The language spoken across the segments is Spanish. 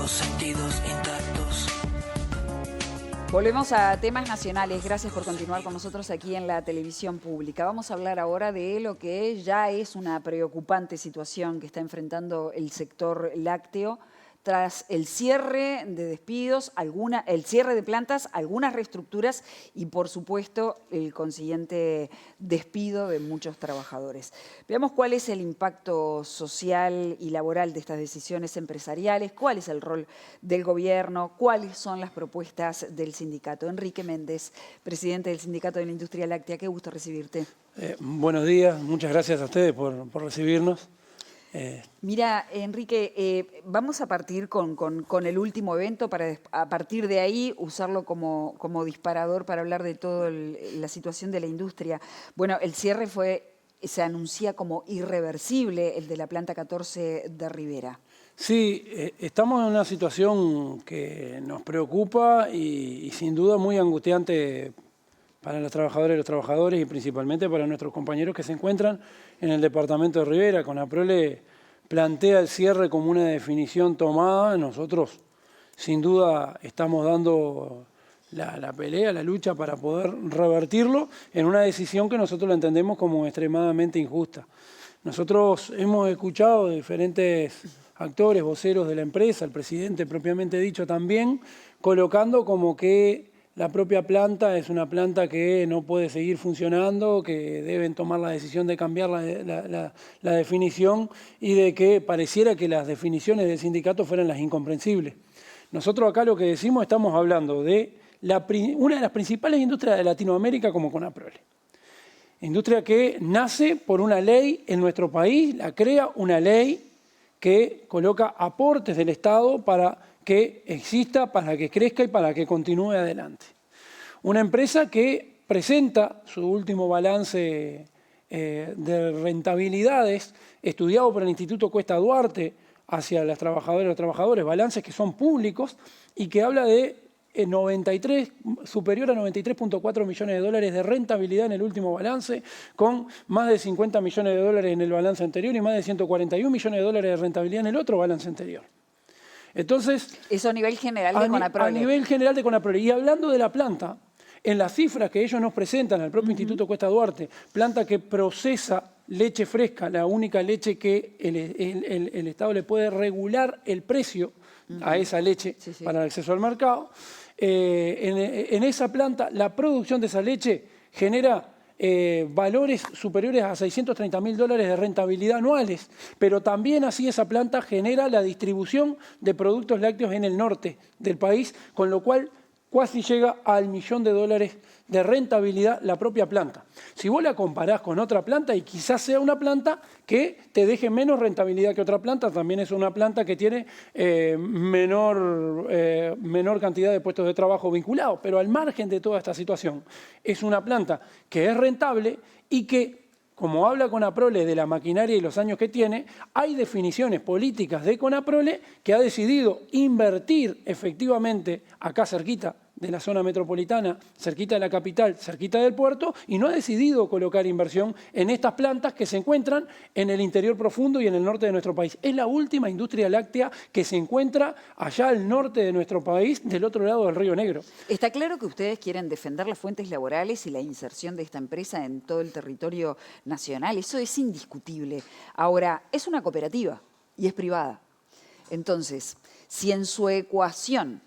los sentidos intactos. Volvemos a temas nacionales. Gracias por continuar con nosotros aquí en la televisión pública. Vamos a hablar ahora de lo que ya es una preocupante situación que está enfrentando el sector lácteo tras el cierre de despidos, el cierre de plantas, algunas reestructuras y, por supuesto, el consiguiente despido de muchos trabajadores. Veamos cuál es el impacto social y laboral de estas decisiones empresariales, cuál es el rol del gobierno, cuáles son las propuestas del sindicato. Enrique Méndez, presidente del Sindicato de la Industria Láctea, qué gusto recibirte. Buenos días, muchas gracias a ustedes por recibirnos. Mira, Enrique, vamos a partir con el último evento para a partir de ahí usarlo como disparador para hablar de toda la situación de la industria. Bueno, el cierre se anuncia como irreversible, el de la planta 14 de Rivera. Sí, estamos en una situación que nos preocupa y sin duda muy angustiante para las trabajadoras y los trabajadores y principalmente para nuestros compañeros que se encuentran en el departamento de Rivera. CONAPROLE plantea el cierre como una definición tomada. Nosotros sin duda estamos dando la pelea, la lucha para poder revertirlo en una decisión que nosotros la entendemos como extremadamente injusta. Nosotros hemos escuchado de diferentes actores, voceros de la empresa, el presidente propiamente dicho también, colocando como que la propia planta es una planta que no puede seguir funcionando, que deben tomar la decisión de cambiar la definición y de que pareciera que las definiciones del sindicato fueran las incomprensibles. Nosotros acá lo que decimos, estamos hablando de una de las principales industrias de Latinoamérica como CONAPROLE. Industria que nace por una ley en nuestro país, la crea una ley que coloca aportes del Estado para que exista, para que crezca y para que continúe adelante. Una empresa que presenta su último balance de rentabilidades estudiado por el Instituto Cuesta Duarte hacia las trabajadoras y los trabajadores, balances que son públicos y que habla de superior a 93.4 millones de dólares de rentabilidad en el último balance, con más de 50 millones de dólares en el balance anterior y más de 141 millones de dólares de rentabilidad en el otro balance anterior. Entonces, eso a nivel general de CONAPROLE. A nivel general de CONAPROLE. Y hablando de la planta, en las cifras que ellos nos presentan al propio Instituto Cuesta Duarte, planta que procesa leche fresca, la única leche que el Estado le puede regular el precio a esa leche para el acceso al mercado, en esa planta la producción de esa leche genera valores superiores a 630.000 dólares de rentabilidad anuales, pero también así esa planta genera la distribución de productos lácteos en el norte del país, con lo cual casi llega al $1.000.000 de dólares de rentabilidad la propia planta. Si vos la comparás con otra planta, y quizás sea una planta que te deje menos rentabilidad que otra planta, también es una planta que tiene menor cantidad de puestos de trabajo vinculados, pero al margen de toda esta situación, es una planta que es rentable y que, como habla CONAPROLE de la maquinaria y los años que tiene, hay definiciones políticas de CONAPROLE que ha decidido invertir efectivamente acá cerquita de la zona metropolitana, cerquita de la capital, cerquita del puerto, y no ha decidido colocar inversión en estas plantas que se encuentran en el interior profundo y en el norte de nuestro país. Es la última industria láctea que se encuentra allá al norte de nuestro país, del otro lado del Río Negro. Está claro que ustedes quieren defender las fuentes laborales y la inserción de esta empresa en todo el territorio nacional. Eso es indiscutible. Ahora, es una cooperativa y es privada. Entonces, si en su ecuación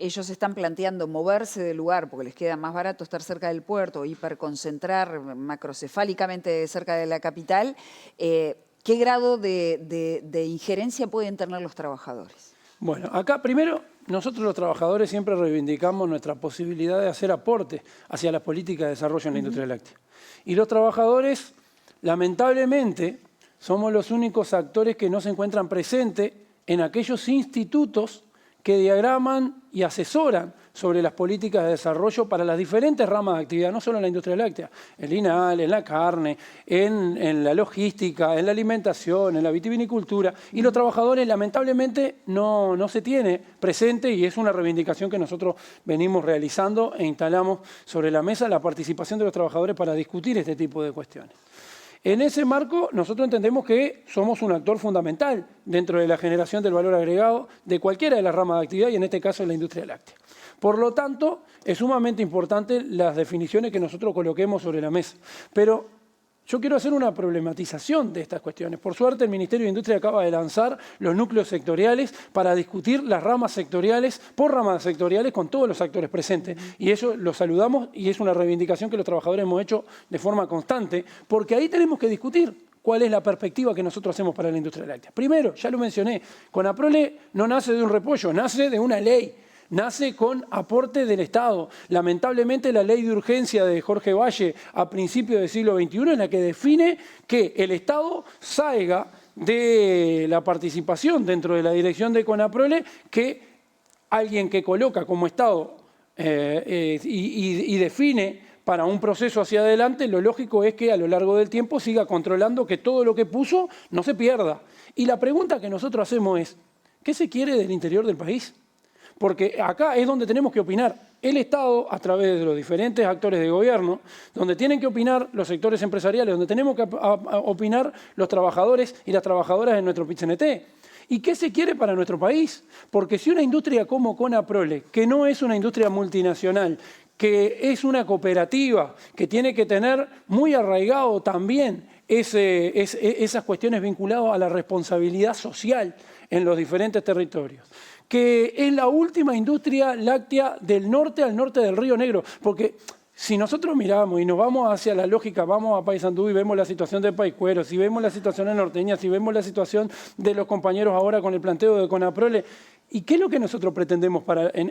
ellos están planteando moverse del lugar porque les queda más barato estar cerca del puerto o hiperconcentrar macrocefálicamente cerca de la capital, ¿qué grado de injerencia pueden tener los trabajadores? Bueno, acá primero nosotros los trabajadores siempre reivindicamos nuestra posibilidad de hacer aporte hacia las políticas de desarrollo en la industria láctea. Y los trabajadores, lamentablemente, somos los únicos actores que no se encuentran presentes en aquellos institutos que diagraman y asesoran sobre las políticas de desarrollo para las diferentes ramas de actividad, no solo en la industria láctea, en el INAL, en la carne, en la logística, en la alimentación, en la vitivinicultura. Y los trabajadores, lamentablemente, no se tiene presente y es una reivindicación que nosotros venimos realizando e instalamos sobre la mesa la participación de los trabajadores para discutir este tipo de cuestiones. En ese marco, nosotros entendemos que somos un actor fundamental dentro de la generación del valor agregado de cualquiera de las ramas de actividad y en este caso en la industria láctea. Por lo tanto, es sumamente importante las definiciones que nosotros coloquemos sobre la mesa. Pero yo quiero hacer una problematización de estas cuestiones. Por suerte, el Ministerio de Industria acaba de lanzar los núcleos sectoriales para discutir las ramas sectoriales, por ramas sectoriales, con todos los actores presentes. Y eso lo saludamos y es una reivindicación que los trabajadores hemos hecho de forma constante, porque ahí tenemos que discutir cuál es la perspectiva que nosotros hacemos para la industria láctea. Primero, ya lo mencioné, Conaprole no nace de un repollo, nace de una ley. Nace con aporte del Estado. Lamentablemente la ley de urgencia de Jorge Valle a principios del siglo XXI es la que define que el Estado salga de la participación dentro de la dirección de Conaprole, que alguien que coloca como Estado y define para un proceso hacia adelante, lo lógico es que a lo largo del tiempo siga controlando que todo lo que puso no se pierda. Y la pregunta que nosotros hacemos es, ¿qué se quiere del interior del país? Porque acá es donde tenemos que opinar el Estado a través de los diferentes actores de gobierno, donde tienen que opinar los sectores empresariales, donde tenemos que opinar los trabajadores y las trabajadoras de nuestro PIT-CNT. ¿Y qué se quiere para nuestro país? Porque si una industria como Conaprole, que no es una industria multinacional, que es una cooperativa, que tiene que tener muy arraigado también esas cuestiones vinculadas a la responsabilidad social en los diferentes territorios, que es la última industria láctea del norte al norte del Río Negro. Porque si nosotros miramos y nos vamos hacia la lógica, vamos a Paysandú y vemos la situación de Paiscuero, si vemos la situación en Norteña, si vemos la situación de los compañeros ahora con el planteo de Conaprole, ¿y qué es lo que nosotros pretendemos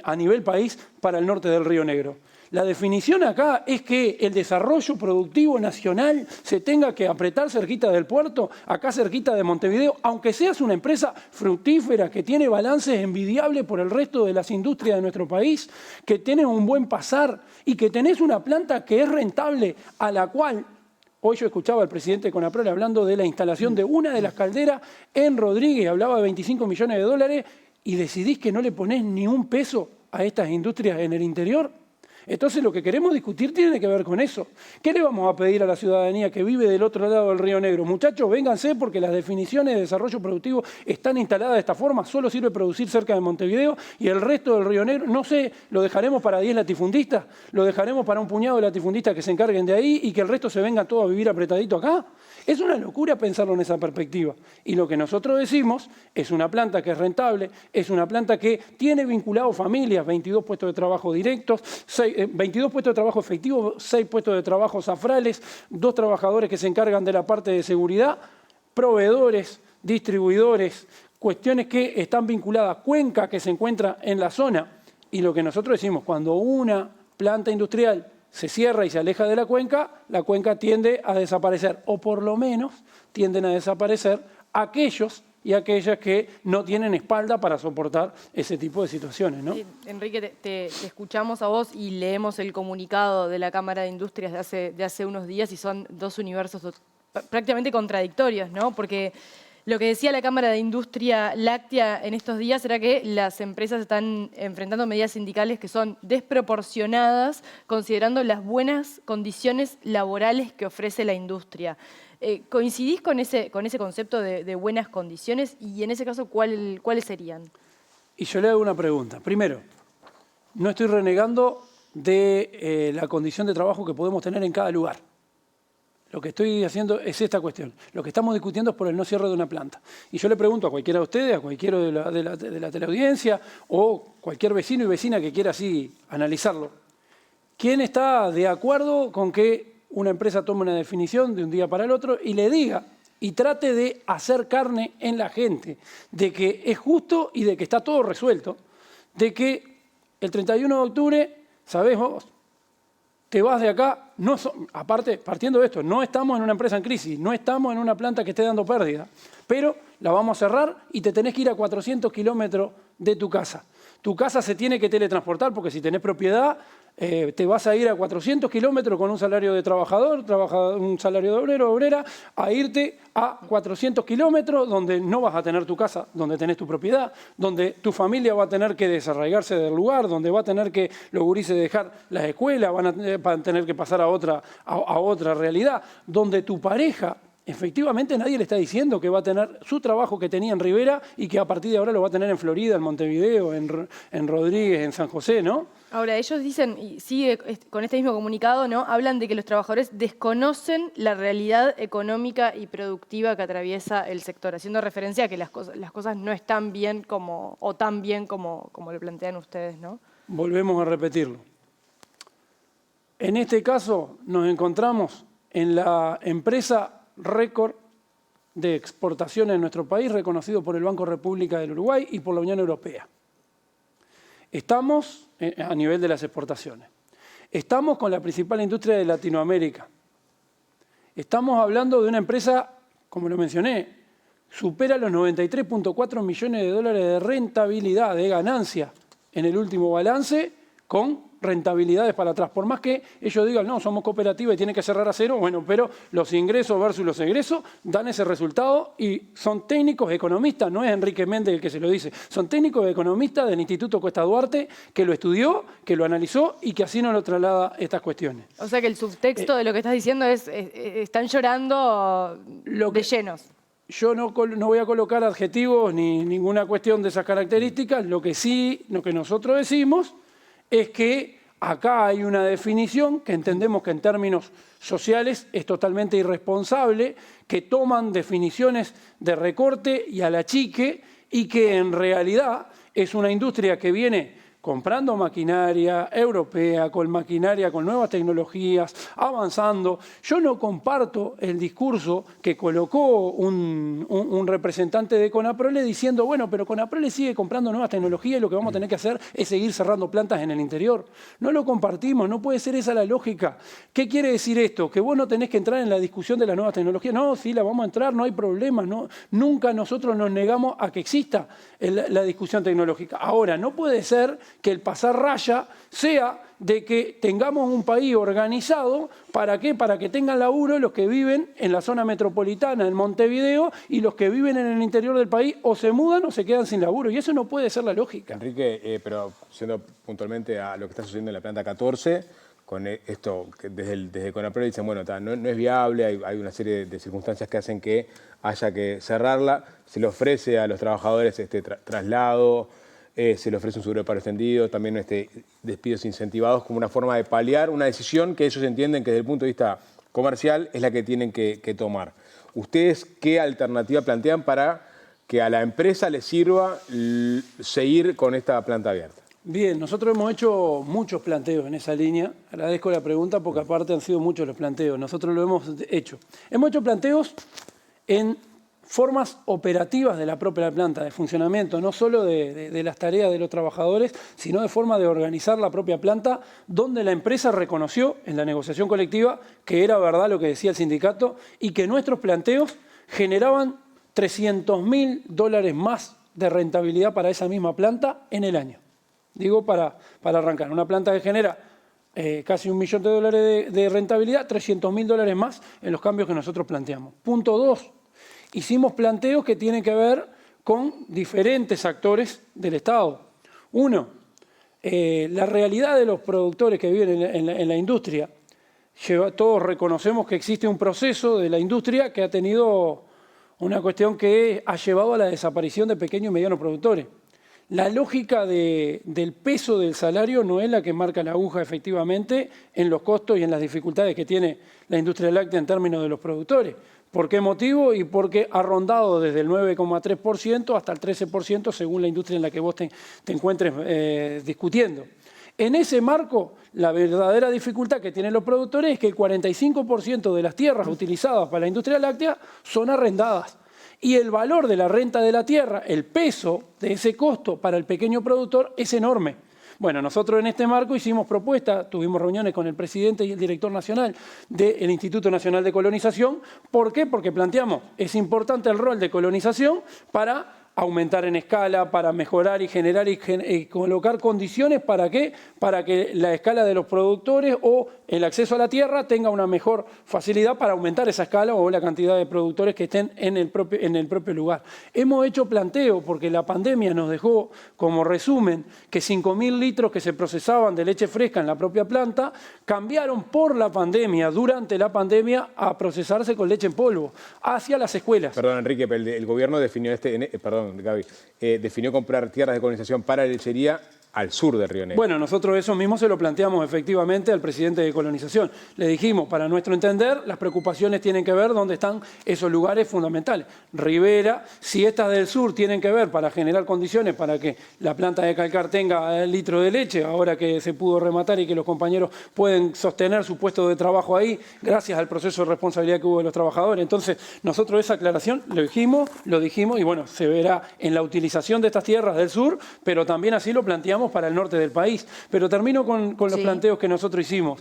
a nivel país para el norte del Río Negro? La definición acá es que el desarrollo productivo nacional se tenga que apretar cerquita del puerto, acá cerquita de Montevideo, aunque seas una empresa fructífera que tiene balances envidiables por el resto de las industrias de nuestro país, que tiene un buen pasar y que tenés una planta que es rentable, a la cual hoy yo escuchaba al presidente de Conaprole hablando de la instalación de una de las calderas en Rodríguez, hablaba de 25 millones de dólares y decidís que no le ponés ni un peso a estas industrias en el interior. Entonces lo que queremos discutir tiene que ver con eso. ¿Qué le vamos a pedir a la ciudadanía que vive del otro lado del Río Negro? Muchachos, vénganse porque las definiciones de desarrollo productivo están instaladas de esta forma. Solo sirve producir cerca de Montevideo y el resto del Río Negro, no sé, ¿lo dejaremos para 10 latifundistas? ¿Lo dejaremos para un puñado de latifundistas que se encarguen de ahí y que el resto se venga todo a vivir apretadito acá? Es una locura pensarlo en esa perspectiva. Y lo que nosotros decimos es una planta que es rentable, es una planta que tiene vinculado familias, 22 puestos de trabajo directos, 22 puestos de trabajo efectivos, 6 puestos de trabajo zafrales, 2 trabajadores que se encargan de la parte de seguridad, proveedores, distribuidores, cuestiones que están vinculadas a Cuenca, que se encuentra en la zona. Y lo que nosotros decimos, cuando una planta industrial se cierra y se aleja de la cuenca tiende a desaparecer, o por lo menos tienden a desaparecer aquellos y aquellas que no tienen espalda para soportar ese tipo de situaciones, ¿no? Enrique, te escuchamos a vos y leemos el comunicado de la Cámara de Industrias de hace unos días y son dos universos prácticamente contradictorios, ¿no? Porque lo que decía la Cámara de Industria Láctea en estos días era que las empresas están enfrentando medidas sindicales que son desproporcionadas considerando las buenas condiciones laborales que ofrece la industria. ¿Coincidís con ese concepto de buenas condiciones? Y en ese caso, ¿cuáles serían? Y yo le hago una pregunta. Primero, no estoy renegando de la condición de trabajo que podemos tener en cada lugar. Lo que estoy haciendo es esta cuestión. Lo que estamos discutiendo es por el no cierre de una planta. Y yo le pregunto a cualquiera de ustedes, a cualquiera de la teleaudiencia o cualquier vecino y vecina que quiera así analizarlo. ¿Quién está de acuerdo con que una empresa tome una definición de un día para el otro y le diga y trate de hacer carne en la gente de que es justo y de que está todo resuelto, de que el 31 de octubre, ¿sabés vos? Te vas de acá, aparte, partiendo de esto, no estamos en una empresa en crisis, no estamos en una planta que esté dando pérdida, pero la vamos a cerrar y te tenés que ir a 400 kilómetros de tu casa. Tu casa se tiene que teletransportar porque si tenés propiedad, te vas a ir a 400 kilómetros con un salario de trabajador, un salario de obrero, obrera, a irte a 400 kilómetros donde no vas a tener tu casa, donde tenés tu propiedad, donde tu familia va a tener que desarraigarse del lugar, donde va a tener que los gurises dejar las escuelas, van a tener que pasar a otra realidad, donde tu pareja, efectivamente nadie le está diciendo que va a tener su trabajo que tenía en Rivera y que a partir de ahora lo va a tener en Florida, en Montevideo, en Rodríguez, en San José, ¿no? Ahora, ellos dicen, y sigue con este mismo comunicado, ¿no? Hablan de que los trabajadores desconocen la realidad económica y productiva que atraviesa el sector, haciendo referencia a que las cosas no están bien o tan bien como lo plantean ustedes, ¿no? Volvemos a repetirlo. En este caso nos encontramos en la empresa récord de exportaciones en nuestro país, reconocido por el Banco República del Uruguay y por la Unión Europea. Estamos a nivel de las exportaciones. Estamos con la principal industria de Latinoamérica. Estamos hablando de una empresa, como lo mencioné, supera los 93.4 millones de dólares de rentabilidad, de ganancia en el último balance, con rentabilidades para atrás. Por más que ellos digan, no, somos cooperativa y tiene que cerrar a cero, bueno, pero los ingresos versus los egresos dan ese resultado y son técnicos economistas, no es Enrique Méndez el que se lo dice, son técnicos economistas del Instituto Cuesta Duarte que lo estudió, que lo analizó y que así nos lo traslada estas cuestiones. O sea que el subtexto de lo que estás diciendo es, están llorando de llenos. Yo no voy a colocar adjetivos ni ninguna cuestión de esas características, lo que nosotros decimos es que acá hay una definición que entendemos que en términos sociales es totalmente irresponsable, que toman definiciones de recorte y a la chique y que en realidad es una industria que viene comprando maquinaria europea, con maquinaria, con nuevas tecnologías, avanzando. Yo no comparto el discurso que colocó un representante de Conaprole diciendo, bueno, pero Conaprole sigue comprando nuevas tecnologías y lo que vamos a tener que hacer es seguir cerrando plantas en el interior. No lo compartimos, no puede ser esa la lógica. ¿Qué quiere decir esto? Que vos no tenés que entrar en la discusión de las nuevas tecnologías. No, sí, la vamos a entrar, no hay problema. No, nunca nosotros nos negamos a que exista la discusión tecnológica. Ahora, no puede ser que el pasar raya sea de que tengamos un país organizado, ¿para qué? Para que tengan laburo los que viven en la zona metropolitana, en Montevideo, y los que viven en el interior del país o se mudan o se quedan sin laburo. Y eso no puede ser la lógica. Enrique, pero siendo puntualmente a lo que está sucediendo en la planta 14, con esto, que desde Conaprole dicen, bueno, no es viable, hay una serie de circunstancias que hacen que haya que cerrarla, se le ofrece a los trabajadores este traslado, se le ofrece un seguro de paro extendido, también despidos incentivados como una forma de paliar una decisión que ellos entienden que desde el punto de vista comercial es la que tienen que tomar. ¿Ustedes qué alternativa plantean para que a la empresa le sirva seguir con esta planta abierta? Bien, nosotros hemos hecho muchos planteos en esa línea. Agradezco la pregunta porque aparte han sido muchos los planteos. Nosotros lo hemos hecho. Hemos hecho planteos en formas operativas de la propia planta, de funcionamiento, no solo de las tareas de los trabajadores, sino de forma de organizar la propia planta, donde la empresa reconoció en la negociación colectiva que era verdad lo que decía el sindicato y que nuestros planteos generaban $300.000 más de rentabilidad para esa misma planta en el año. Digo, para arrancar, una planta que genera casi $1 millón de rentabilidad, $300.000 más en los cambios que nosotros planteamos. Punto 2. Hicimos planteos que tienen que ver con diferentes actores del Estado. Uno, la realidad de los productores que viven en la industria. Todos reconocemos que existe un proceso de la industria que ha tenido una cuestión que ha llevado a la desaparición de pequeños y medianos productores. La lógica del peso del salario no es la que marca la aguja efectivamente en los costos y en las dificultades que tiene la industria láctea en términos de los productores. ¿Por qué motivo? Y porque ha rondado desde el 9,3% hasta el 13% según la industria en la que vos te encuentres discutiendo. En ese marco, la verdadera dificultad que tienen los productores es que el 45% de las tierras utilizadas para la industria láctea son arrendadas. Y el valor de la renta de la tierra, el peso de ese costo para el pequeño productor es enorme. Bueno, nosotros en este marco hicimos propuestas, tuvimos reuniones con el presidente y el director nacional del Instituto Nacional de Colonización. ¿Por qué? Porque planteamos, es importante el rol de colonización para aumentar en escala, para mejorar y generar y colocar condiciones ¿para qué? Para que la escala de los productores o el acceso a la tierra tenga una mejor facilidad para aumentar esa escala o la cantidad de productores que estén en el propio lugar. Hemos hecho planteo porque la pandemia nos dejó como resumen que 5.000 litros que se procesaban de leche fresca en la propia planta cambiaron por la pandemia, durante la pandemia, a procesarse con leche en polvo hacia las escuelas. Perdón, Enrique, pero el gobierno definió perdón, Gaby, definió comprar tierras de colonización para lechería al sur del Río Negro. Bueno, nosotros eso mismo se lo planteamos efectivamente al presidente de colonización. Le dijimos, para nuestro entender, las preocupaciones tienen que ver dónde están esos lugares fundamentales. Ribera, si estas del sur tienen que ver para generar condiciones para que la planta de Calcar tenga el litro de leche, ahora que se pudo rematar y que los compañeros pueden sostener su puesto de trabajo ahí, gracias al proceso de responsabilidad que hubo de los trabajadores. Entonces, nosotros esa aclaración lo dijimos y bueno, se verá en la utilización de estas tierras del sur, pero también así lo planteamos para el norte del país. Pero termino con los planteos que nosotros hicimos.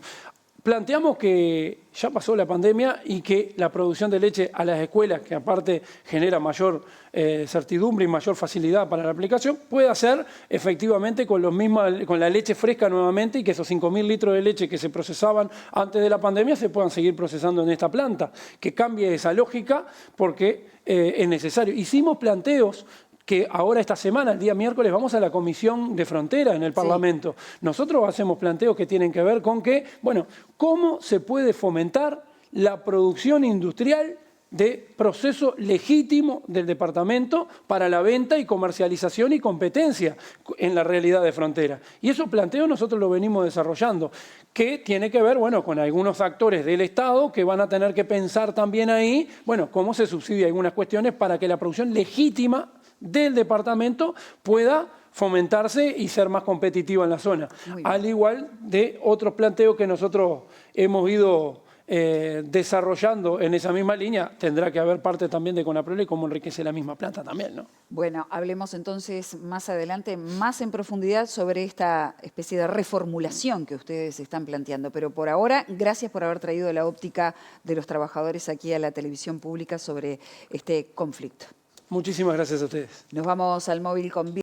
Planteamos que ya pasó la pandemia y que la producción de leche a las escuelas, que aparte genera mayor certidumbre y mayor facilidad para la aplicación, puede hacer efectivamente con la leche fresca nuevamente y que esos 5.000 litros de leche que se procesaban antes de la pandemia se puedan seguir procesando en esta planta. Que cambie esa lógica porque es necesario. Hicimos planteos que ahora esta semana, el día miércoles, vamos a la Comisión de Frontera en el Parlamento. Nosotros hacemos planteos que tienen que ver con que, bueno, cómo se puede fomentar la producción industrial de proceso legítimo del departamento para la venta y comercialización y competencia en la realidad de frontera. Y esos planteos nosotros los venimos desarrollando, que tiene que ver, bueno, con algunos actores del Estado que van a tener que pensar también ahí, bueno, cómo se subsidia algunas cuestiones para que la producción legítima del departamento pueda fomentarse y ser más competitiva en la zona. Al igual de otros planteos que nosotros hemos ido desarrollando en esa misma línea, tendrá que haber parte también de Conaprole y cómo enriquece la misma planta también, ¿no? Bueno, hablemos entonces más adelante, más en profundidad sobre esta especie de reformulación que ustedes están planteando. Pero por ahora, gracias por haber traído la óptica de los trabajadores aquí a la televisión pública sobre este conflicto. Muchísimas gracias a ustedes. Nos vamos al móvil con